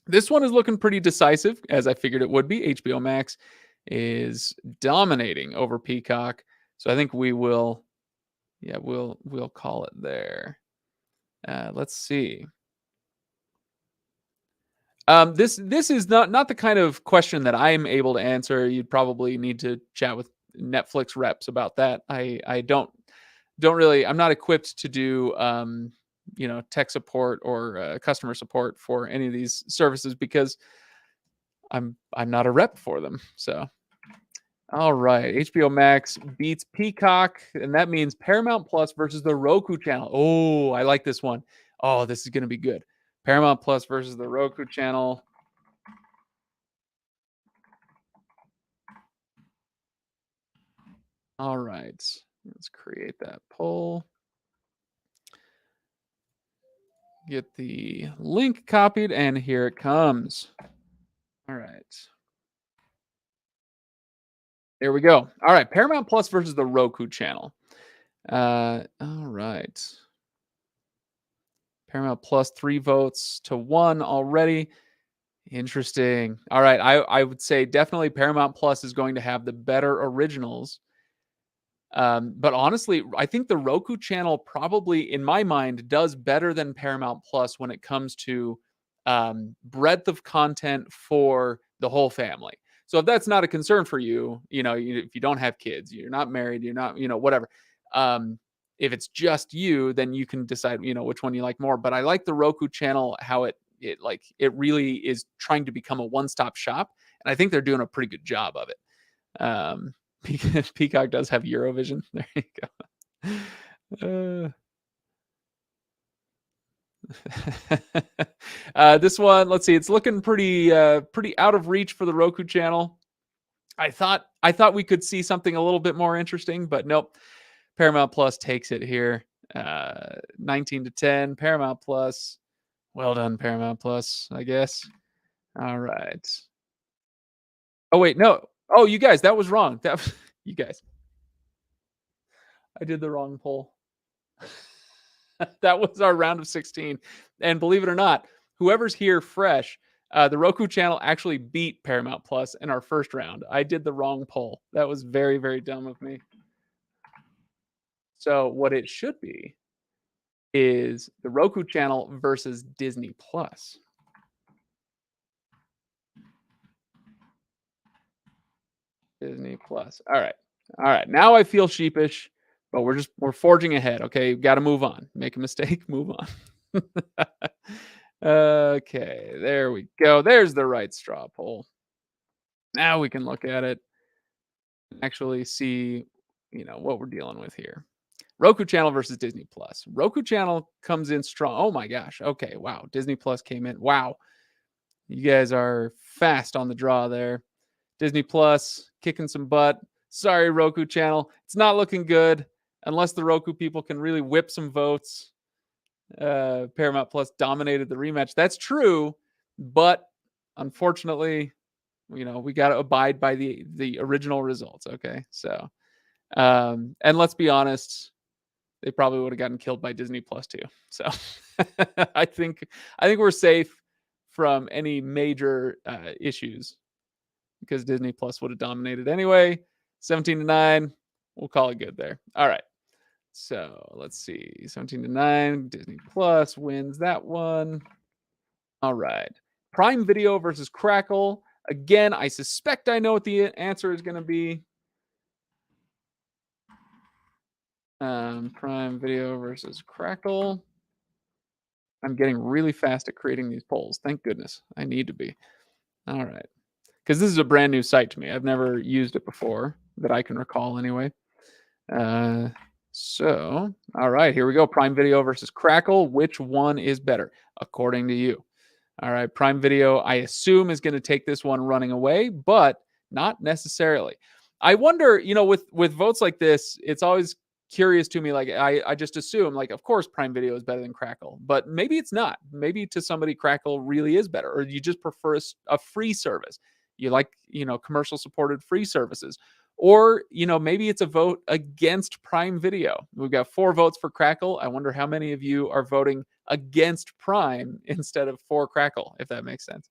This one is looking pretty decisive, as I figured it would be. HBO Max is dominating over Peacock, so I think we'll call it there. Let's see. This is not the kind of question that I'm able to answer. You'd probably need to chat with Netflix reps about that. I don't really. I'm not equipped to do tech support or customer support for any of these services because I'm not a rep for them. So, all right, HBO Max beats Peacock, and that means Paramount Plus versus the Roku channel. Oh, I like this one. Oh, this is going to be good. Paramount Plus versus the Roku channel. All right, let's create that poll. Get the link copied, and here it comes. All right. There we go. All right, Paramount Plus versus the Roku channel. All right. Paramount Plus 3 votes to 1 already. Interesting. All right, I would say definitely Paramount Plus is going to have the better originals. But honestly, I think the Roku channel probably, in my mind, does better than Paramount Plus when it comes to breadth of content for the whole family. So if that's not a concern for you, if you don't have kids, you're not married, you're not, whatever. Um, if it's just you, then you can decide, which one you like more. But I like the Roku channel, how it really is trying to become a one-stop shop, and I think they're doing a pretty good job of it. Peacock does have Eurovision. There you go. This one, let's see, it's looking pretty out of reach for the Roku channel. I thought we could see something a little bit more interesting, but nope. Paramount Plus takes it here. 19-10. Paramount Plus. Well done, Paramount Plus, I guess. All right. Oh wait, no. Oh, you guys, that was wrong. That was, you guys. I did the wrong poll. That was our round of 16. And believe it or not, whoever's here fresh, the Roku channel actually beat Paramount Plus in our first round. I did the wrong poll. That was very, very dumb of me. So what it should be is the Roku channel versus Disney Plus. Disney Plus. All right. All right. Now I feel sheepish, but we're forging ahead. Okay. Got to move on. Make a mistake, move on. Okay. There we go. There's the right straw poll. Now we can look at it and actually see, what we're dealing with here. Roku channel versus Disney Plus. Roku channel comes in strong. Oh my gosh. Okay. Wow. Disney Plus came in. Wow. You guys are fast on the draw there. Disney Plus kicking some butt. Sorry, Roku channel. It's not looking good unless the Roku people can really whip some votes. Paramount Plus dominated the rematch. That's true, but unfortunately, we got to abide by the original results. Okay, so and let's be honest, they probably would have gotten killed by Disney Plus too. So I think we're safe from any major issues because Disney Plus would have dominated anyway. 17-9. We'll call it good there. All right. So let's see. 17-9. Disney Plus wins that one. All right. Prime Video versus Crackle. Again, I suspect I know what the answer is going to be. Prime Video versus Crackle. I'm getting really fast at creating these polls. Thank goodness. I need to be. All right. Because this is a brand new site to me. I've never used it before that I can recall anyway. So, all right, here we go. Prime Video versus Crackle. Which one is better, according to you? All right, Prime Video, I assume, is going to take this one running away, but not necessarily. I wonder, with votes like this, it's always curious to me. Like, I just assume, like, of course, Prime Video is better than Crackle, but maybe it's not. Maybe to somebody, Crackle really is better, or you just prefer a free service. You like, commercial supported free services. Or, maybe it's a vote against Prime Video. We've got 4 votes for Crackle. I wonder how many of you are voting against Prime instead of for Crackle, if that makes sense.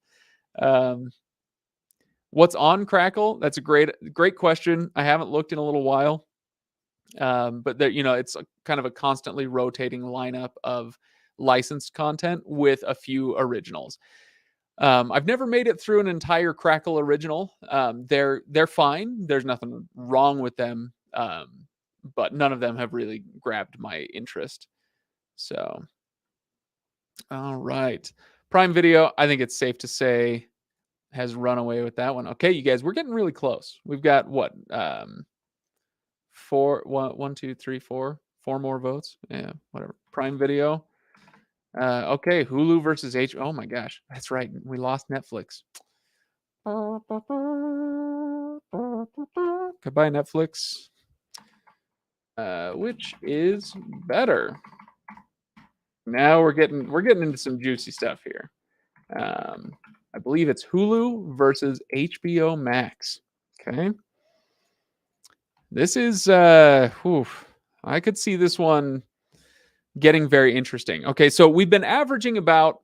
What's on Crackle? That's a great question. I haven't looked in a little while. But there, it's kind of a constantly rotating lineup of licensed content with a few originals. I've never made it through an entire Crackle original. They're fine. There's nothing wrong with them. But none of them have really grabbed my interest. So, all right. Prime Video, I think it's safe to say, has run away with that one. Okay, you guys, we're getting really close. We've got what? 4 more votes. Yeah, whatever. Prime Video. Okay, Hulu versus Oh my gosh, that's right. We lost Netflix. Goodbye, Netflix. Which is better? Now we're getting into some juicy stuff here. I believe it's Hulu versus HBO Max. Okay. This is I could see this one getting very interesting. Okay, so we've been averaging about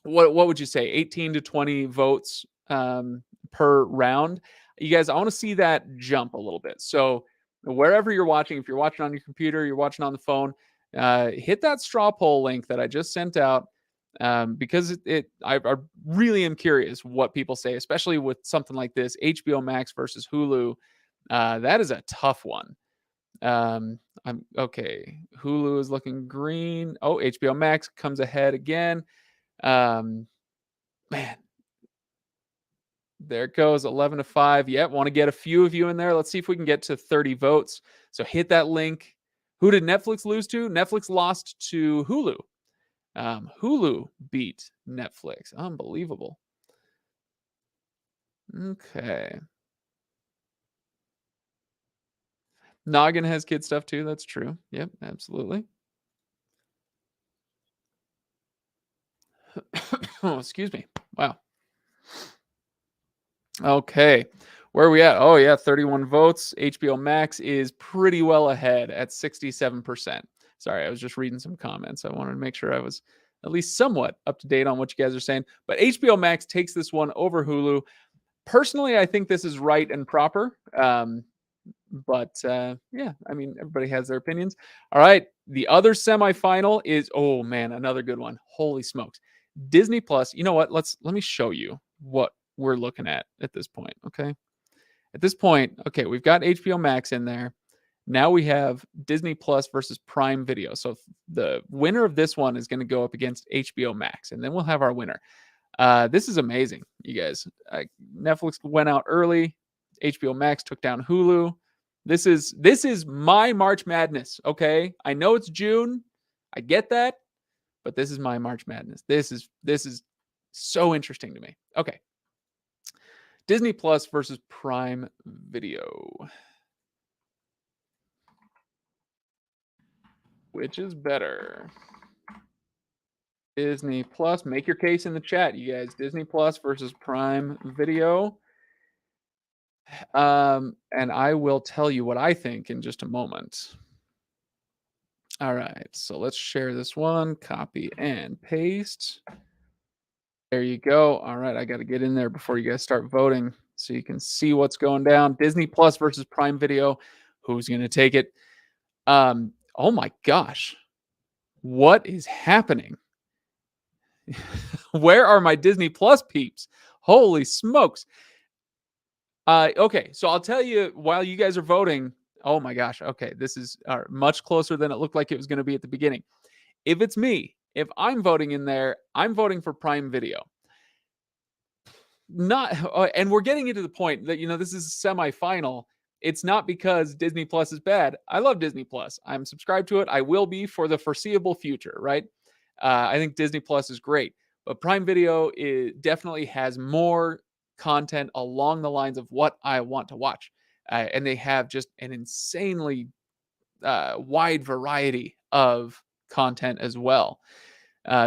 what would you say, 18 to 20 votes per round. You guys, I want to see that jump a little bit. So wherever you're watching, if you're watching on your computer, you're watching on the phone, hit that straw poll link that I just sent out. because I really am curious what people say, especially with something like this, HBO Max versus Hulu. That is a tough one. I'm okay. Hulu is looking green. Oh, HBO Max comes ahead again. Um, man, there it goes, 11-5. Yep, want to get a few of you in there. Let's see if we can get to 30 votes. So hit that link. Who did Netflix lose to? Netflix lost to Hulu. Hulu beat Netflix. Unbelievable. Okay. Noggin has kid stuff too. That's true. Yep, absolutely. Oh, excuse me. Wow. Okay. Where are we at? Oh, yeah, 31 votes. HBO Max is pretty well ahead at 67%. Sorry, I was just reading some comments. I wanted to make sure I was at least somewhat up to date on what you guys are saying. But HBO Max takes this one over Hulu. Personally, I think this is right and proper. But yeah, I mean, everybody has their opinions. All right. The other semifinal is, oh man, another good one. Holy smokes. Disney Plus. You know what? Let me show you what we're looking at this point. Okay. At this point, okay, we've got HBO Max in there. Now we have Disney Plus versus Prime Video. So the winner of this one is going to go up against HBO Max, and then we'll have our winner. This is amazing, you guys. Netflix went out early. HBO Max took down Hulu. This is my March Madness. Okay, I know it's June. I get that, but this is my March Madness. This is so interesting to me. Okay, Disney Plus versus Prime Video. Which is better? Disney Plus. Make your case in the chat, you guys. Disney Plus versus Prime Video. And I will tell you what I think in just a moment. All right, so let's share this one, copy and paste. There you go. All right, I got to get in there before you guys start voting so you can see what's going down. Disney Plus versus Prime Video. Who's going to take it? Oh my gosh. What is happening? Where are my Disney Plus peeps? Holy smokes. Okay, so I'll tell you while you guys are voting. Oh my gosh. Okay, this is much closer than it looked like it was going to be at the beginning. If it's me, if I'm voting in there, I'm voting for Prime Video. Not, and we're getting into the point that this is a semifinal. It's not because Disney Plus is bad. I love Disney Plus. I'm subscribed to it. I will be for the foreseeable future. Right? I think Disney Plus is great, but Prime Video definitely has more content along the lines of what I want to watch. And they have just an insanely wide variety of content as well.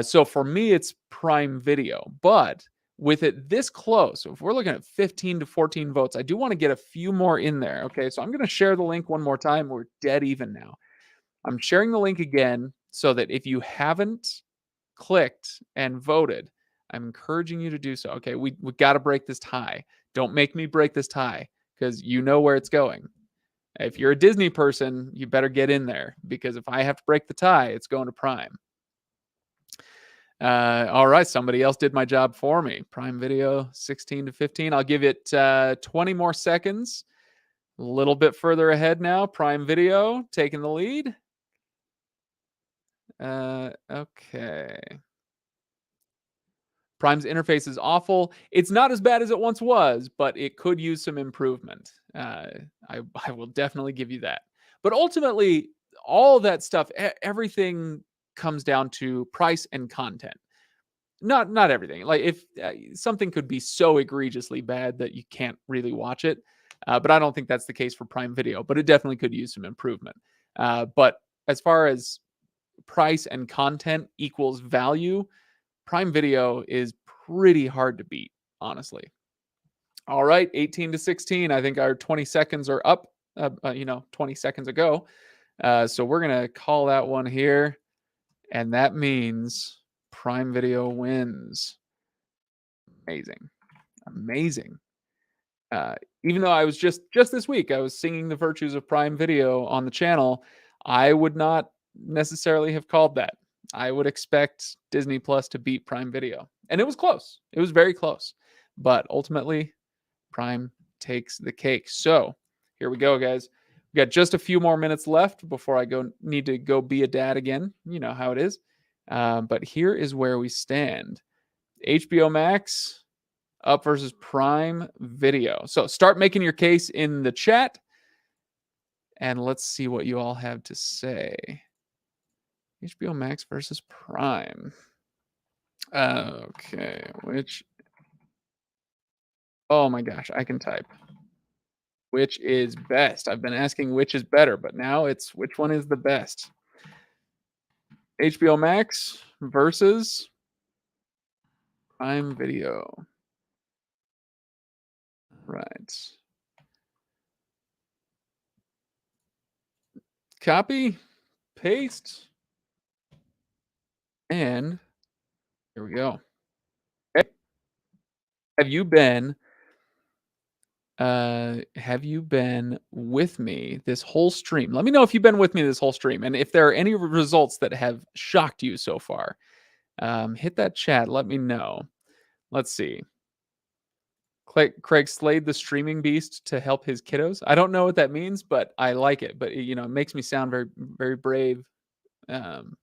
So for me, it's Prime Video. But with it this close, so if we're looking at 15 to 14 votes, I do want to get a few more in there. Okay, so I'm going to share the link one more time. We're dead even now. I'm sharing the link again so that if you haven't clicked and voted, I'm encouraging you to do so. Okay, we got to break this tie. Don't make me break this tie because you know where it's going. If you're a Disney person, you better get in there because if I have to break the tie, it's going to Prime. All right, somebody else did my job for me. Prime Video, 16 to 15. I'll give it 20 more seconds. A little bit further ahead now. Prime Video taking the lead. Okay. Prime's interface is awful. It's not as bad as it once was, but it could use some improvement. I will definitely give you that. But ultimately, all that stuff, everything comes down to price and content. Not everything. Like if something could be so egregiously bad that you can't really watch it, but I don't think that's the case for Prime Video. But it definitely could use some improvement. But as far as price and content equals value, Prime Video is pretty hard to beat, honestly. All right, 18 to 16. I think our 20 seconds are up. 20 seconds ago. So we're gonna call that one here, and that means Prime Video wins. Amazing. Even though I was just this week, I was singing the virtues of Prime Video on the channel, I would not necessarily have called that. I would expect Disney Plus to beat Prime Video. And it was close. It was very close. But ultimately, Prime takes the cake. So here we go, guys. We got just a few more minutes left before I need to go be a dad again. You know how it is. But here is where we stand. HBO Max up versus Prime Video. So start making your case in the chat. And let's see what you all have to say. HBO Max versus Prime. Okay, oh my gosh, I can type. Which is best? I've been asking which is better, but now it's which one is the best? HBO Max versus Prime Video. Right. Copy, paste, and here we go. Okay. Have you been with me this whole stream? Let me know if you've been with me this whole stream and if there are any results that have shocked you so far. Hit that chat, let me know. Let's see. Craig slayed the streaming beast to help his kiddos. I don't know what that means, but I like it. But it makes me sound very, very brave, and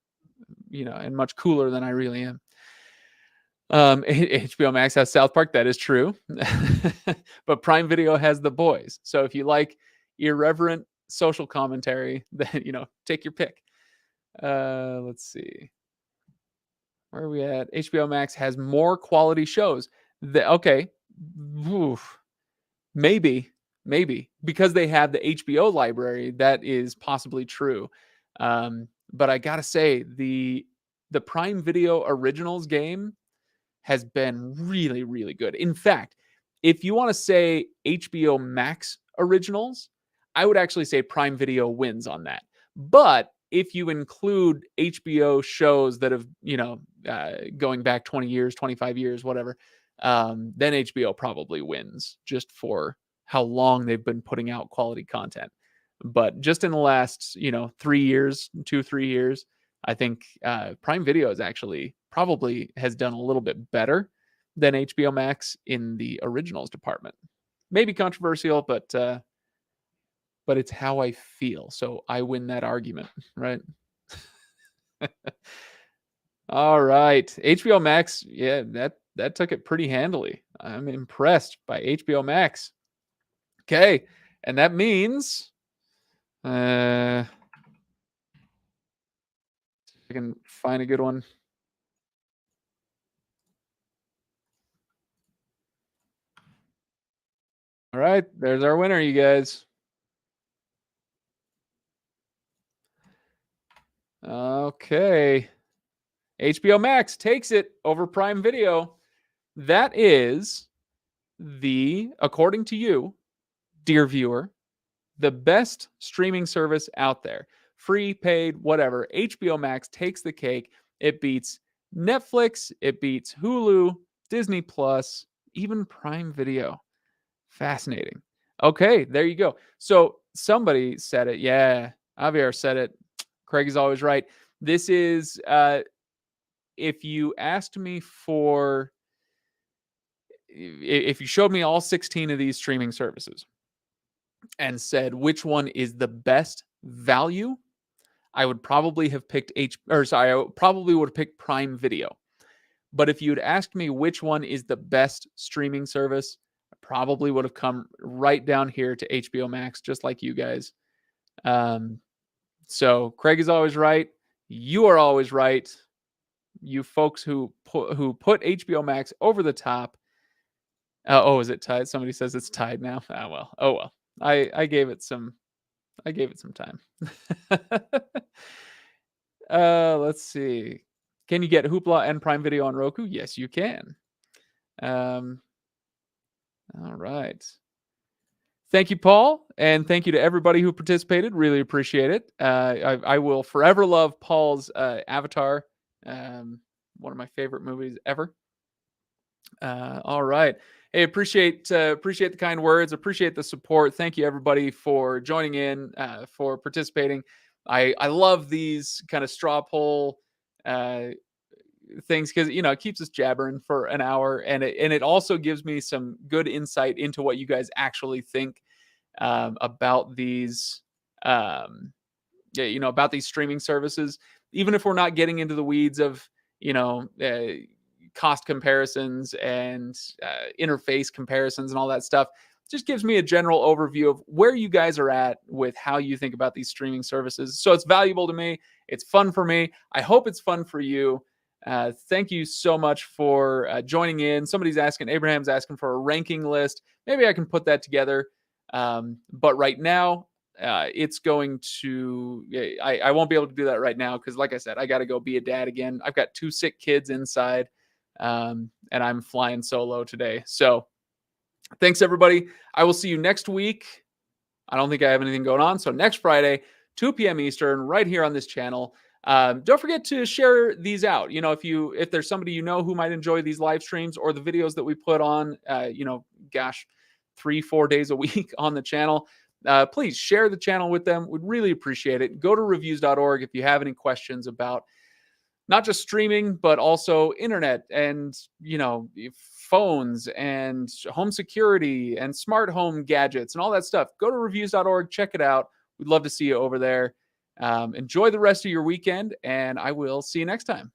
much cooler than I really am. HBO Max has South Park. That is true, but Prime Video has The Boys. So if you like irreverent social commentary, then take your pick. Let's see. Where are we at? HBO Max has more quality shows. Okay. Oof. Maybe because they have the HBO library, that is possibly true. But I gotta say, the Prime Video Originals game has been really, really good. In fact, if you want to say HBO Max Originals, I would actually say Prime Video wins on that. But if you include HBO shows that have, going back 20 years, 25 years, whatever, then HBO probably wins just for how long they've been putting out quality content. But just in the last, 3 years, 2-3 years, I think Prime Video is actually probably has done a little bit better than HBO Max in the originals department. Maybe controversial, but it's how I feel. So I win that argument, right? All right. HBO Max, yeah, that took it pretty handily. I'm impressed by HBO Max. Okay. And that means I can find a good one. All right, there's our winner, you guys. Okay. HBO Max takes it over Prime Video. That is according to you, dear viewer, the best streaming service out there. Free, paid, whatever. HBO Max takes the cake. It beats Netflix, it beats Hulu, Disney Plus, even Prime Video. Fascinating. Okay, there you go. So somebody said it. Yeah, Javier said it. Craig is always right. This is if you asked me if you showed me all 16 of these streaming services and said which one is the best value, I would probably have picked I probably would have picked Prime Video. But if you'd asked me which one is the best streaming service, I probably would have come right down here to HBO Max, just like you guys. So Craig is always right. You are always right. You folks who put HBO Max over the top. Is it tied? Somebody says it's tied now. Oh well. I gave it some time. Let's see. Can you get Hoopla and Prime Video on Roku? Yes, you can. All right. Thank you, Paul, and thank you to everybody who participated. Really appreciate it. I will forever love Paul's Avatar. One of my favorite movies ever. All right. Hey, appreciate the kind words. Appreciate the support. Thank you, everybody, for joining in, for participating. I love these kind of straw poll things, because it keeps us jabbering for an hour, and it also gives me some good insight into what you guys actually think about these yeah, about these streaming services, even if we're not getting into the weeds of cost comparisons and interface comparisons and all that stuff. Just gives me a general overview of where you guys are at with how you think about these streaming services. So it's valuable to me. It's fun for me. I hope it's fun for you. Thank you so much for joining in. Abraham's asking for a ranking list. Maybe I can put that together. But right now, it's going to, I won't be able to do that right now because, like I said, I got to go be a dad again. I've got 2 sick kids inside, and I'm flying solo today. So thanks, everybody. I will see you next week. I don't think I have anything going on. So next Friday, 2 p.m. Eastern, right here on this channel. Don't forget to share these out. If there's somebody who might enjoy these live streams or the videos that we put on, 3-4 days a week on the channel, please share the channel with them. We'd really appreciate it. Go to reviews.org if you have any questions about not just streaming, but also internet and, phones and home security and smart home gadgets and all that stuff. Go to reviews.org, check it out. We'd love to see you over there. Enjoy the rest of your weekend, and I will see you next time.